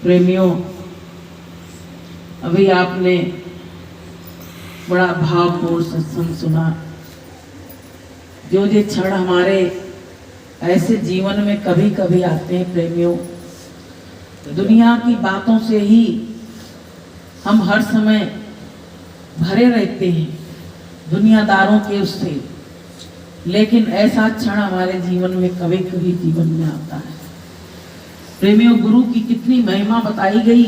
प्रेमियों, अभी आपने बड़ा भावपूर्ण सत्संग सुना। जो ये क्षण हमारे ऐसे जीवन में कभी कभी आते हैं प्रेमियों, दुनिया की बातों से ही हम हर समय भरे रहते हैं, दुनियादारों के उससे, लेकिन ऐसा क्षण हमारे जीवन में कभी कभी जीवन में आता है। प्रेमियों, गुरु की कितनी महिमा बताई गई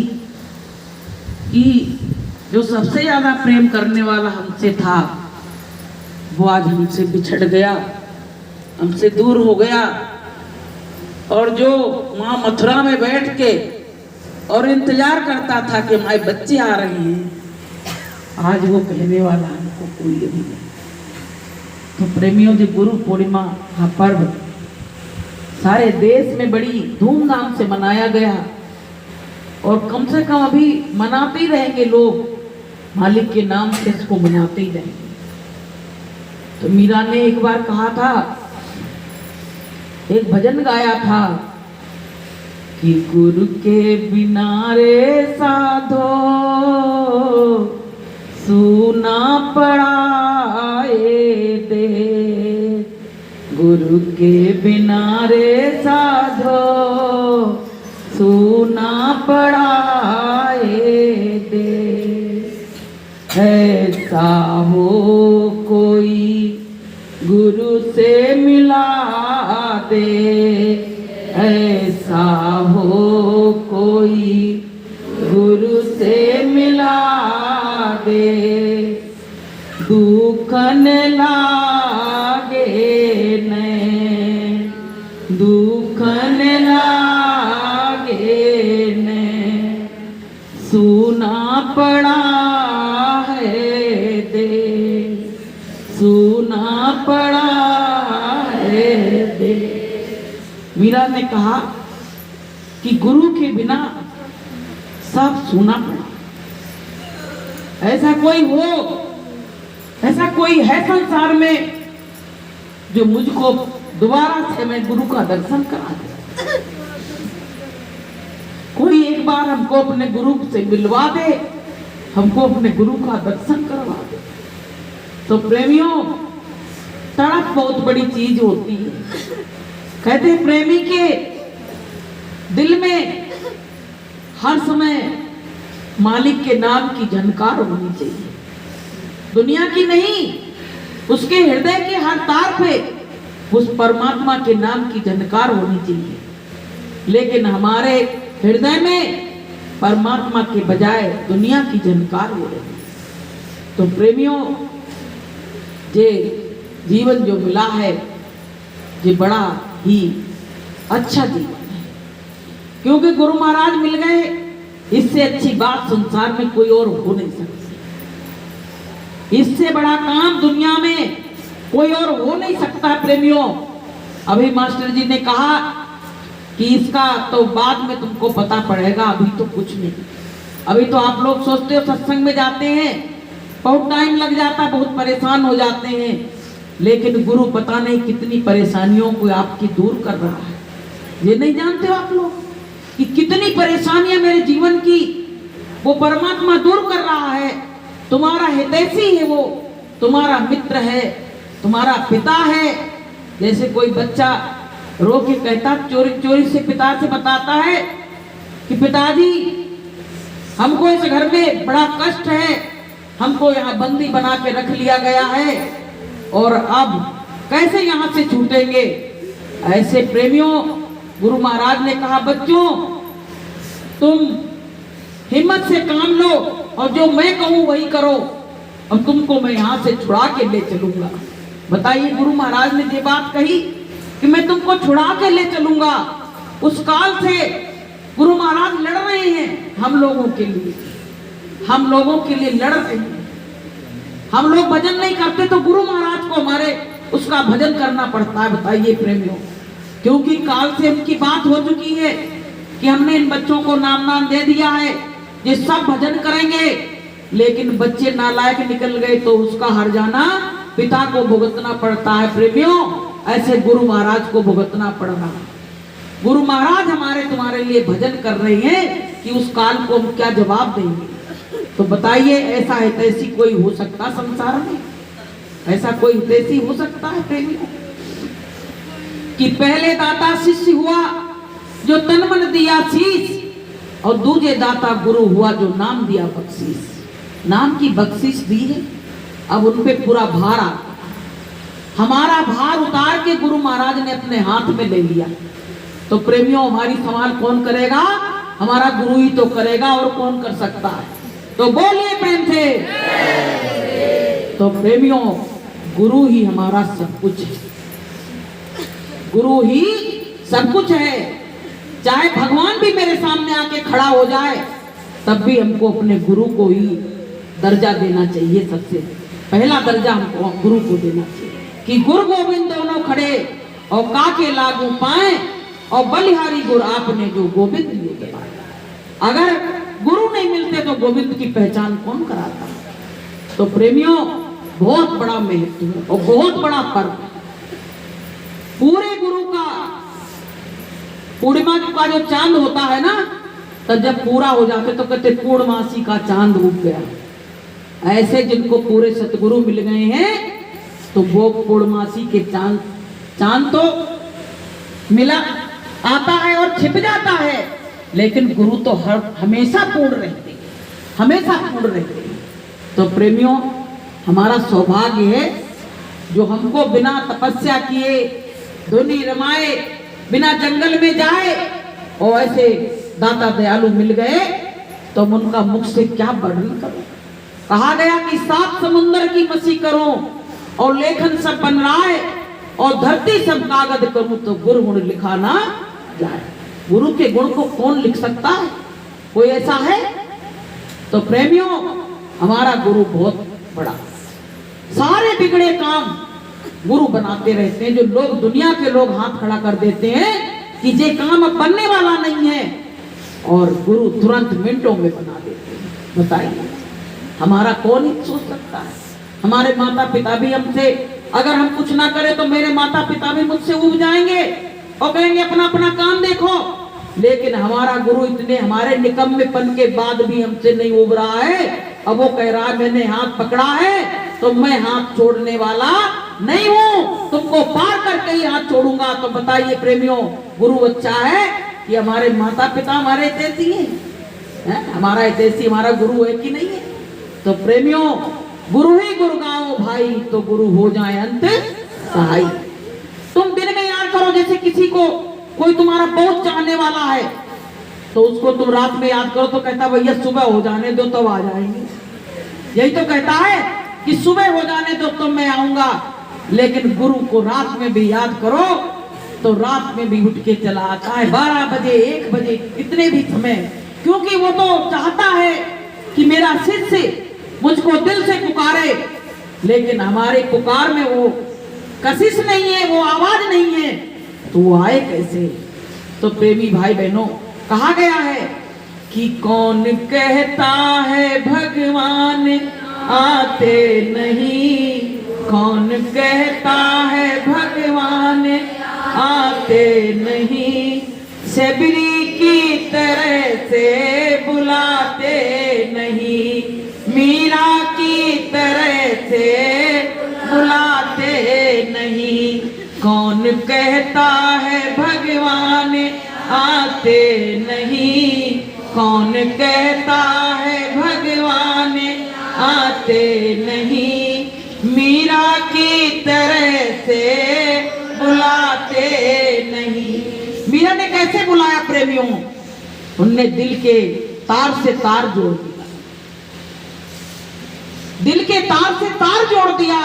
कि जो सबसे ज्यादा प्रेम करने वाला हमसे था वो आज हमसे बिछड़ गया, हमसे दूर हो गया। और जो माँ मथुरा में बैठ के और इंतजार करता था कि हमारे बच्चे आ रहे हैं, आज वो कहने वाला हमको कोई नहीं है। तो प्रेमियों, जो गुरु पूर्णिमा का पर्व सारे देश में बड़ी धूमधाम से मनाया गया और कम से कम अभी मनाते ही रहेंगे लोग, मालिक के नाम से इसको मनाते ही रहेंगे। तो मीरा ने एक बार कहा था, एक भजन गाया था कि गुरु के बिना रे साधो सुना पड़ाए दे, गुरु के बिना रे साधो सुना पड़ाए दे। ऐसा हो कोई गुरु से मिला दे, ऐसा हो कोई गुरु से मिला दे, दुख न लागे ने, दुख न लागे ने, सुना पड़ा है दे, सुना पड़ा है दे। मीरा ने कहा कि गुरु के बिना सब सुना पड़ा। ऐसा कोई हो, ऐसा कोई है संसार में जो मुझको दोबारा से मैं गुरु का दर्शन करा दे, कोई एक बार हमको अपने गुरु से मिलवा दे, हमको अपने गुरु का दर्शन करवा दे। तो प्रेमियों, तड़प बहुत बड़ी चीज होती है। कहते हैं प्रेमी के दिल में हर समय मालिक के नाम की झनकार होनी चाहिए, दुनिया की नहीं, उसके हृदय के हर तार पे उस परमात्मा के नाम की झनकार होनी चाहिए। लेकिन हमारे हृदय में परमात्मा के बजाय दुनिया की झनकार हो रही है। तो प्रेमियों, ये जीवन जो मिला है ये बड़ा ही अच्छा जीवन है, क्योंकि गुरु महाराज मिल गए। इससे अच्छी बात संसार में कोई और हो नहीं सकती, इससे बड़ा काम दुनिया में कोई और हो नहीं सकता। प्रेमियों, अभी मास्टर जी ने कहा कि इसका तो बाद में तुमको पता पड़ेगा, अभी तो कुछ नहीं। अभी तो आप लोग सोचते हो सत्संग में जाते हैं, बहुत टाइम लग जाता, बहुत परेशान हो जाते हैं, लेकिन गुरु पता नहीं कितनी परेशानियों को आपकी दूर कर रहा है। ये नहीं जानते हो आप लोग कि कितनी परेशानियां मेरे जीवन की वो परमात्मा दूर कर रहा है। तुम्हारा हितैषी है वो, तुम्हारा मित्र है, तुम्हारा पिता है। जैसे कोई बच्चा रो के कहता, चोरी चोरी से पिता से बताता है कि पिताजी हमको इस घर में बड़ा कष्ट है, हमको यहाँ बंदी बना के रख लिया गया है और अब कैसे यहाँ से छूटेंगे। ऐसे प्रेमियों, गुरु महाराज ने कहा, बच्चों तुम हिम्मत से काम लो और जो मैं कहूँ वही करो, अब तुमको मैं यहाँ से छुड़ा के ले चलूंगा। बताइए, गुरु महाराज ने ये बात कही कि मैं तुमको छुड़ा के ले चलूंगा। उस काल से गुरु महाराज लड़ रहे हैं हम लोगों के लिए, हम लोगों के लिए लड़ रहे हैं। हम लोग भजन नहीं करते तो गुरु महाराज को हमारे उसका भजन करना पड़ता है। बताइए प्रेमियों, क्योंकि काल से उनकी बात हो चुकी है कि हमने इन बच्चों को नाम दे दिया है, ये सब भजन करेंगे, लेकिन बच्चे नालायक निकल गए तो उसका हर्जाना पिता को भुगतना पड़ता है। प्रेमियों, ऐसे गुरु महाराज को भुगतना पड़ रहा है। गुरु महाराज हमारे तुम्हारे लिए भजन कर रहे हैं कि उस काल को हम क्या जवाब देंगे। तो बताइए, ऐसा हितैषी कोई हो सकता संसार में? ऐसा कोई हितैषी हो सकता है प्रेमियों कि पहले दाता शिष्य हुआ जो तन मन दिया शीश, और दूसरे दाता गुरु हुआ जो नाम दिया बख्शीश। नाम की बख्शीश दी है, अब उन पे पूरा भार आता। हमारा भार उतार के गुरु महाराज ने अपने हाथ में ले लिया। तो प्रेमियों, हमारी संभाल कौन करेगा? हमारा गुरु ही तो करेगा, और कौन कर सकता है? तो बोलिए प्रेम से। तो प्रेमियों, गुरु ही हमारा सब कुछ है, गुरु ही सब कुछ है। चाहे भगवान भी मेरे सामने आके खड़ा हो जाए, तब भी हमको अपने गुरु को ही दर्जा देना चाहिए। सबसे पहला दर्जा हमको गुरु को देना चाहिए कि गुरु गोविंद दोनों खड़े और काके लागू पाए, और बलिहारी गुरु आपने जो गोविंद लिए दिलाया। अगर गुरु नहीं मिलते तो गोविंद की पहचान कौन कराता? तो प्रेमियों, बहुत बड़ा महत्व है और बहुत बड़ा पर्व है। पूरे गुरु का पूर्णिमा का जो चांद होता है ना, तो जब पूरा हो जाते तो कहते पूर्णमासी का चांद उग गया। ऐसे जिनको पूरे सतगुरु मिल गए हैं, तो वो पूर्णमासी के चांद तो मिला आता है और छिप जाता है, लेकिन गुरु तो हमेशा पूर्ण रहते हैं, हमेशा पूर्ण रहते हैं। तो प्रेमियों, हमारा सौभाग्य है जो हमको बिना तपस्या किए धुनी रमाए, बिना जंगल में जाए, और ऐसे दाता दयालु मिल गए, तो हम उनका मुख से क्या वर्णन करूं। कहा गया कि 7 समुद्र की मसी करूं, और लेखन सब बन रहा है, और धरती सब कागज करूं, तो गुरु गुण लिखा ना जाए। गुरु के गुण को कौन लिख सकता है? कोई ऐसा है? तो प्रेमियों, हमारा गुरु बहुत बड़ा, सारे बिगड़े काम गुरु बनाते रहते हैं। जो लोग, दुनिया के लोग हाथ खड़ा कर देते हैं कि ये काम अब बनने वाला नहीं है, और गुरु तुरंत मिनटों में बना देते हैं। बताइए, हमारा कौन ही सोच सकता है? हमारे माता पिता भी हमसे, अगर हम कुछ ना करें तो मेरे माता पिता भी मुझसे उब जाएंगे और कहेंगे अपना अपना काम देखो। लेकिन हमारा गुरु इतने हमारे निकम्मेपन के बाद भी हमसे नहीं उब रहा है। अब वो कह रहा है मैंने हाथ पकड़ा है तो मैं हाथ छोड़ने वाला नहीं हूं, तुमको पार करके ही हाथ छोड़ूंगा। तो बताइए प्रेमियों, गुरु अच्छा है कि हमारे माता पिता हमारे हितैषी हैं? हमारा हितैषी हमारा गुरु है कि नहीं है? तो प्रेमियों, गुरु ही गुरु गाओ भाई, तो गुरु हो जाए अंत सहाय। तुम दिन में याद करो, जैसे किसी को कोई तुम्हारा बहुत चाहने वाला है, तो उसको तुम रात में याद करो तो कहता भैया सुबह हो जाने दो तब आ जाएंगे। यही तो कहता है कि सुबह हो जाने दो तो मैं आऊंगा। लेकिन गुरु को रात में भी याद करो तो रात में भी उठ के चला आता है, 12 बजे 1 बजे इतने भी समय, क्योंकि वो तो चाहता है कि मेरा शिष्य मुझको दिल से पुकारे। लेकिन हमारे पुकार में वो कशिश नहीं है, वो आवाज नहीं है, तो वो आए कैसे? तो प्रेमी भाई बहनों, कहा गया है कि कौन कहता है भगवान आते नहीं, कौन कहता है भगवान आते नहीं, शबरी की तरह से बुलाते नहीं, मीरा की तरह से बुलाते नहीं, कौन कहता है भगवान आते नहीं, कौन कहता है भगवान आते नहीं, मीरा की तरह से बुलाते नहीं। मीरा ने कैसे बुलाया प्रेमियों? उनने दिल के तार से तार जोड़ दिया, दिल के तार से तार जोड़ दिया,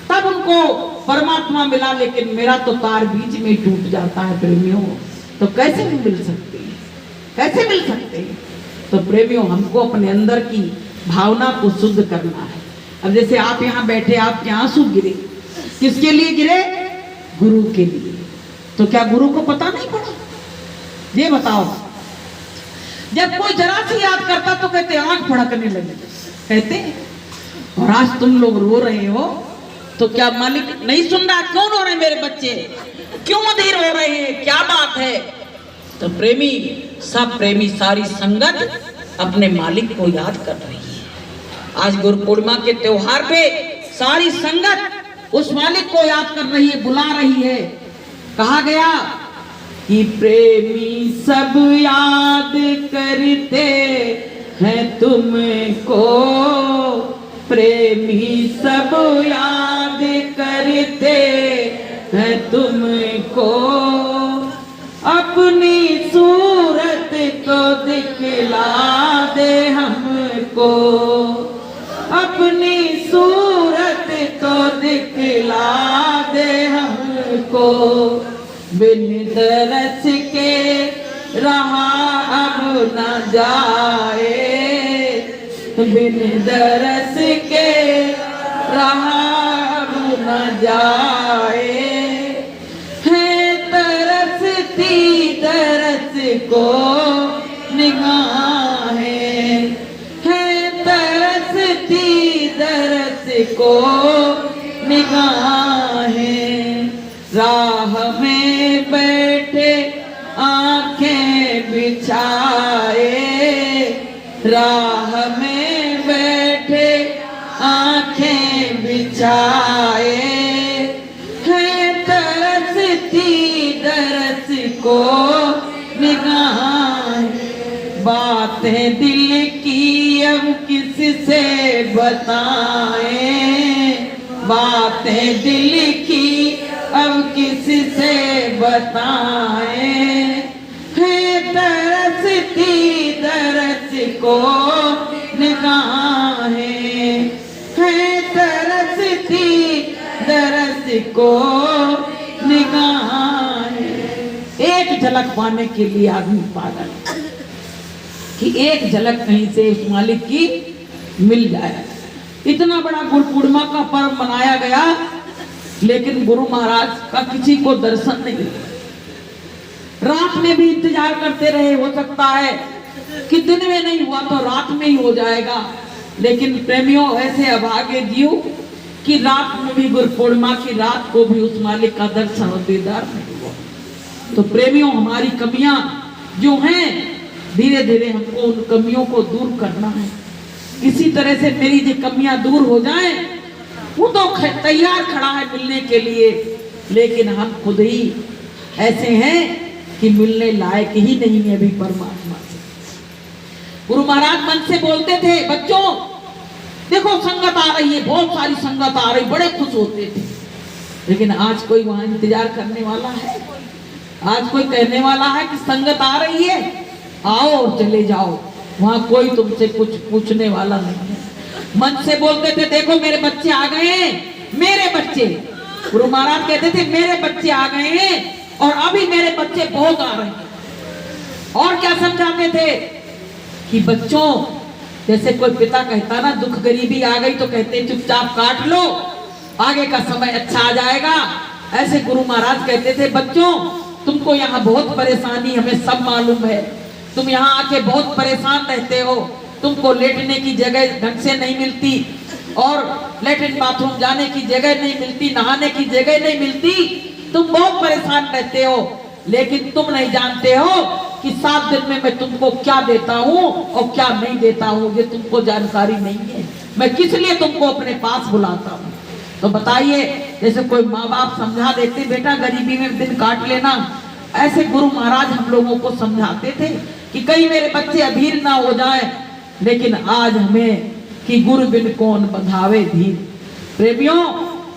तब उनको परमात्मा मिला। लेकिन मेरा तो तार बीच में टूट जाता है प्रेमियों, तो कैसे मिल सकते हैं? कैसे मिल सकते हैं? तो प्रेमियों, हमको अपने अंदर की भावना को शुद्ध करना है। अब जैसे आप यहाँ बैठे, आपके आंसू गिरे, किसके लिए गिरे? गुरु के लिए। तो क्या गुरु को पता नहीं पड़ा? ये बताओ। जब कोई जरा सी याद करता तो कहते आंख फड़कने लगे, कहते। और आज तुम लोग रो रहे हो तो क्या मालिक नहीं सुन रहा? क्यों रो रहे मेरे बच्चे? क्यों अधीर हो रहे हैं? क्या बात है? तो प्रेमी, सब प्रेमी सारी संगत अपने मालिक को याद कर रही है। आज गुरु पूर्णिमा के त्योहार पे सारी संगत उस मालिक को याद कर रही है, बुला रही है। कहा गया कि प्रेमी सब याद करते हैं तुमको, प्रेमी सब याद करते हैं तुमको, अपनी सूरत तो दिखला दे हमको, अपनी सूरत तो दिखला दे हमको, बिन दरस के रहा अब न जाए, बिन दरस के रहा अब न जाए, है तरसती दरस को निगाहें, है तरसती दरस को निगाहें, राह में बैठे आंखें बिछाए, राह में बैठे आंखें बिछाए, है तरसती दरस को निगाहें, बातें दिल की अब किससे बताएं, बातें दिल की अब किससे बताएं, है तरसती दरस को निगाहें, है तरसती दरस को निगाहें। एक झलक पाने के लिए आदमी पागल कि एक झलक कहीं से उस मालिक की मिल जाए। इतना बड़ा गुरु पूर्णिमा का पर्व मनाया गया, लेकिन गुरु महाराज का किसी को दर्शन नहीं मिला। रात में भी इंतजार करते रहे, हो सकता है कि दिन में नहीं हुआ तो रात में ही हो जाएगा, लेकिन प्रेमियों ऐसे अभागे जीव कि रात में भी, गुरु पूर्णिमा की रात को भी उस मालिक का दर्शन और दीदार नहीं हुआ। तो प्रेमियों, हमारी कमियां जो हैं, धीरे धीरे हमको उन कमियों को दूर करना है। इसी तरह से मेरी जो कमियां दूर हो जाएं, वो तो तैयार खड़ा है मिलने के लिए, लेकिन हम खुद ही ऐसे हैं कि मिलने लायक ही नहीं है अभी परमात्मा से। गुरु महाराज मन से बोलते थे, बच्चों देखो संगत आ रही है, बहुत सारी संगत आ रही, बड़े खुश होते थे। लेकिन आज कोई वहां इंतजार करने वाला है? आज कोई कहने वाला है कि संगत आ रही है, आओ और चले जाओ? वहां कोई तुमसे कुछ पूछने वाला नहीं है। मन से बोलते थे, देखो मेरे बच्चे आ गए हैं, मेरे बच्चे। गुरु महाराज कहते थे मेरे बच्चे आ गए हैं, और अभी मेरे बच्चे बहुत आ रहे हैं। और क्या समझाते थे कि बच्चों, जैसे कोई पिता कहता ना दुख गरीबी आ गई तो कहते चुपचाप काट लो, आगे का समय अच्छा आ जाएगा। ऐसे गुरु महाराज कहते थे, बच्चों तुमको यहाँ बहुत परेशानी हमें सब मालूम है, तुम यहाँ आके बहुत परेशान रहते हो, तुमको लेटने की जगह ढंग से नहीं मिलती, और लेटरिन बाथरूम जाने की जगह नहीं मिलती, नहाने की जगह नहीं मिलती, तुम बहुत परेशान रहते हो। लेकिन तुम नहीं जानते हो कि 7 दिन में मैं तुमको क्या देता हूँ और क्या नहीं देता हूँ, ये तुमको जानकारी नहीं है। मैं किस लिए तुमको अपने पास बुलाता हूँ? तो बताइए, जैसे कोई माँ बाप समझा देते, बेटा गरीबी में दिन काट लेना, ऐसे गुरु महाराज हम लोगों को समझाते थे कि कहीं मेरे बच्चे अधीर ना हो जाए। लेकिन आज हमें कि गुरु बिन कौन बंधावे धीर। प्रेमियों,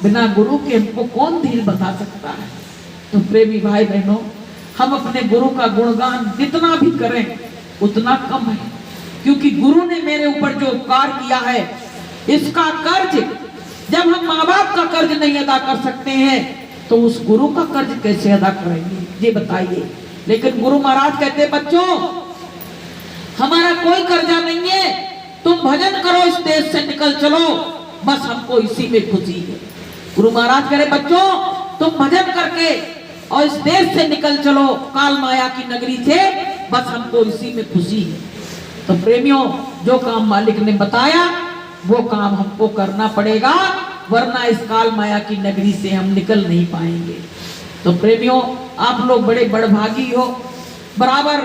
बिना गुरु के हमको कौन धीर बंधा सकता है? तो प्रेमी भाई बहनों, हम अपने गुरु का गुणगान जितना भी करें उतना कम है, क्योंकि गुरु ने मेरे ऊपर जो उपकार किया है, इसका कर्ज, जब हम माँ बाप का कर्ज नहीं अदा कर सकते हैं तो उस गुरु का कर्ज कैसे अदा करेंगे, ये बताइए। लेकिन गुरु महाराज कहते, बच्चों हमारा कोई कर्जा नहीं है, तुम भजन करो, इस देश से निकल चलो, बस हमको इसी में खुशी है। गुरु महाराज कह रहे, बच्चों तुम भजन करके और इस देश से निकल चलो, काल माया की नगरी से, बस हमको इसी में खुशी है। तो प्रेमियों, जो काम मालिक ने बताया वो काम हमको करना पड़ेगा, वरना इस काल माया की नगरी से हम निकल नहीं पाएंगे। तो प्रेमियों, आप लोग बड़े बड़भागी हो बराबर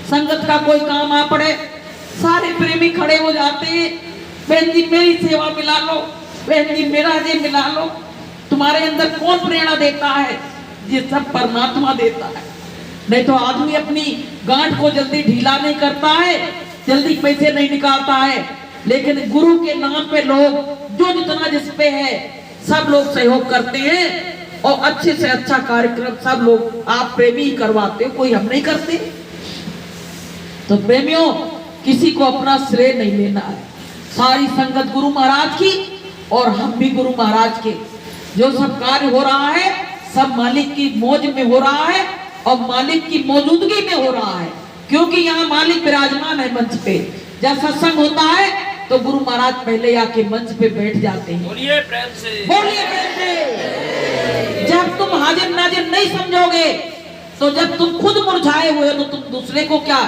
संगत का कोई काम आ पड़े, सारे प्रेमी खड़े हो जाते हैं, बहन जी मेरी सेवा मिला लो, बहन जी मेरा ये मिला लो। तुम्हारे अंदर कौन प्रेरणा देता है? ये सब परमात्मा देता है। नहीं तो आदमी अपनी गांठ को जल्दी ढीला नहीं करता है, जल्दी पैसे नहीं निकालता है, लेकिन गुरु के नाम पे लोग जो जितना जिस पे है सब लोग सहयोग करते हैं और अच्छे से अच्छा कार्यक्रम सब लोग आप प्रेमी ही करवाते हो, कोई हम नहीं करते। तो प्रेमियों, किसी को अपना श्रेय नहीं लेना है। सारी संगत गुरु महाराज की और हम भी गुरु महाराज के। जो सब कार्य हो रहा है सब मालिक की मौज में हो रहा है और मालिक की मौजूदगी में हो रहा है, क्योंकि यहाँ मालिक विराजमान है मंच पे। जब सत्संग होता है तो गुरु महाराज पहले आके मंच पे बैठ जाते हैं। बोलिए प्रेम से, बोलिए प्रेम से। जब तुम हाजिर नाजिर नहीं समझोगे तो जब तुम खुद मुरझाए हुए हो तो तुम दूसरे को क्या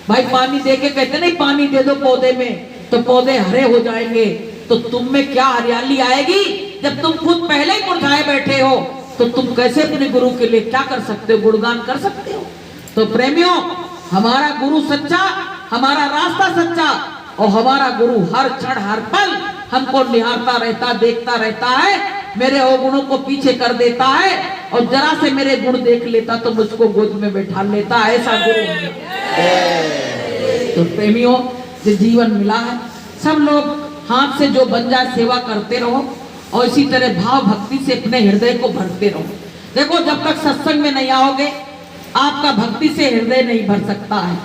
भाई पानी दे के कहते नहीं पानी दे दो पौधे में तो पौधे हरे हो जाएंगे, तो तुम में क्या हरियाली आएगी? जब तुम खुद पहले ही मुरझाए बैठे हो तो तुम कैसे अपने गुरु के लिए क्या कर सकते हो? गुणगान कर सकते हो? तो प्रेमियों, हमारा गुरु सच्चा, हमारा रास्ता सच्चा और हमारा गुरु हर क्षण हर पल हमको निहारता रहता, देखता रहता है, मेरे अवगुणों को पीछे कर देता है और जरा से मेरे गुण देख लेता तो मुझको गोद में बैठा लेता। ऐसा गुरु है। तो प्रेमियों, जो जीवन मिला है सब लोग हाथ से जो बन जाए सेवा करते रहो और इसी तरह भाव भक्ति से अपने हृदय को भरते रहो। देखो, जब तक सत्संग में नहीं आओगे आपका भक्ति से हृदय नहीं भर सकता है।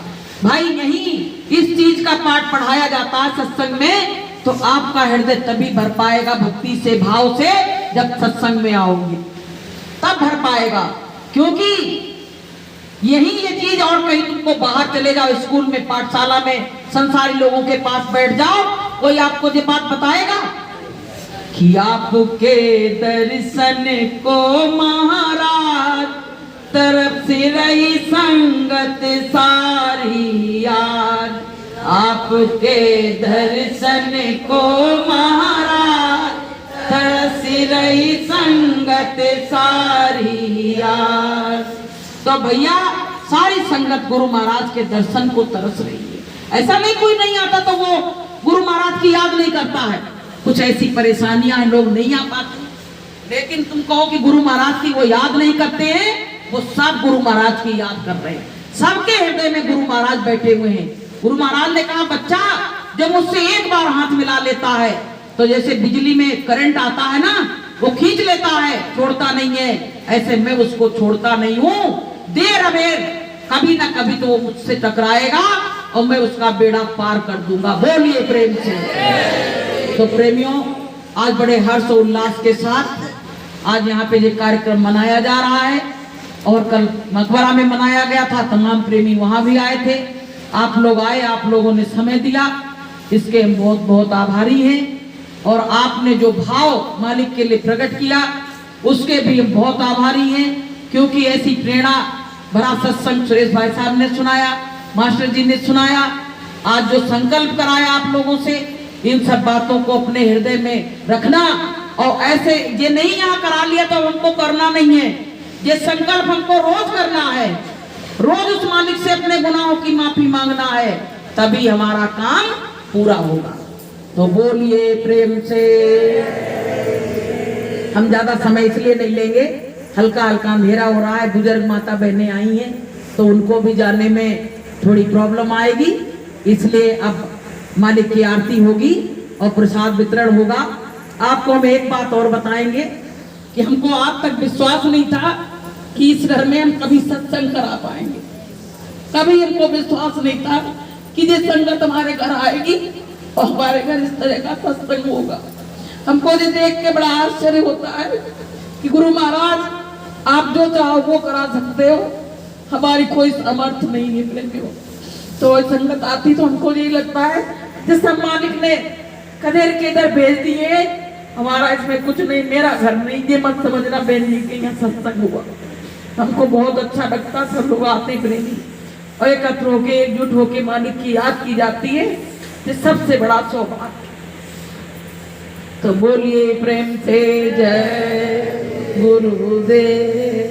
भाई यही इस चीज का पाठ पढ़ाया जाता है सत्संग में, तो आपका हृदय तभी भर पाएगा भक्ति से, भाव से, जब सत्संग में आओगे तब भर पाएगा। क्योंकि यही ये चीज, और कहीं तुमको बाहर चले जाओ, स्कूल में, पाठशाला में, संसारी लोगों के पास बैठ जाओ, कोई आपको ये बात बताएगा कि आपके दर्शन को महाराज तरफ से रही संगत सारी याद। आपके दर्शन को महाराज तरफ से रही संगत सारी याद। तो भैया, सारी संगत गुरु महाराज के दर्शन को तरस रही है। ऐसा नहीं कोई नहीं आता तो वो गुरु महाराज की याद नहीं करता है। कुछ ऐसी परेशानियां हैं, लोग नहीं आ पाते, लेकिन तुम कहो कि गुरु महाराज की वो याद नहीं करते हैं, वो सब गुरु महाराज की याद कर रहे हैं। सबके हृदय में गुरु महाराज बैठे हुए हैं। गुरु महाराज ने कहा, बच्चा जो मुझसे एक बार हाथ मिला लेता है तो जैसे बिजली में करंट आता है ना, वो खींच लेता है, छोड़ता नहीं है, ऐसे मैं उसको छोड़ता नहीं हूँ। देर अबेर कभी ना कभी तो वो मुझसे टकराएगा और मैं उसका बेड़ा पार कर दूंगा। बोलिए प्रेम से। तो प्रेमियों, आज बड़े हर्ष और उल्लास के साथ आज यहाँ पे ये कार्यक्रम मनाया जा रहा है और कल मकबरा में मनाया गया था। तमाम प्रेमी वहां भी आए थे। आप लोग आए, आप लोगों ने समय दिया, इसके हम बहुत बहुत आभारी हैं। और आपने जो भाव मालिक के लिए प्रकट किया उसके भी हम बहुत आभारी हैं, क्योंकि ऐसी प्रेरणा भरा सत्संग सुरेश भाई साहब ने सुनाया, मास्टर जी ने सुनाया। आज जो संकल्प कराया आप लोगों से, इन सब बातों को अपने हृदय में रखना। और ऐसे ये नहीं यहाँ करा लिया तो हमको करना नहीं है, ये संकल्प हमको रोज करना है। रोज उस मालिक से अपने गुनाहों की माफी मांगना है, तभी हमारा काम पूरा होगा। तो बोलिए प्रेम से। हम ज्यादा समय इसलिए नहीं लेंगे, हल्का हल्का अंधेरा हो रहा है, बुजुर्ग माता बहनें आई हैं तो उनको भी जाने में थोड़ी प्रॉब्लम आएगी, इसलिए अब मालिक की आरती होगी और प्रसाद वितरण होगा। आपको हम एक बात और बताएंगे कि हमको आज तक विश्वास नहीं था कि इस घर में हम कभी सत्संग करा पाएंगे। कभी हमको विश्वास नहीं था कि ये संगत हमारे घर आएगी और हमारे घर इस तरह का सत्संग होगा। हमको ये देख के बड़ा आश्चर्य होता है कि गुरु महाराज आप जो चाहो वो करा सकते हो, हमारी कोई सामर्थ्य नहीं निकलेंगे हो। तो संगत आती तो हमको यही लगता है जिस मालिक ने कदेर के इधर भेज दिए, हमारा इसमें कुछ नहीं, मेरा घर नहीं, ये मत समझना बहन जी के यहाँ सत्संग हुआ। हमको बहुत अच्छा लगता, सब लोग आते प्रेमी और एकत्र होके एकजुट होके मालिक की याद की जाती है, ये सबसे बड़ा सौभाग्य। तो बोलिए प्रेम से जय गुरुदेव।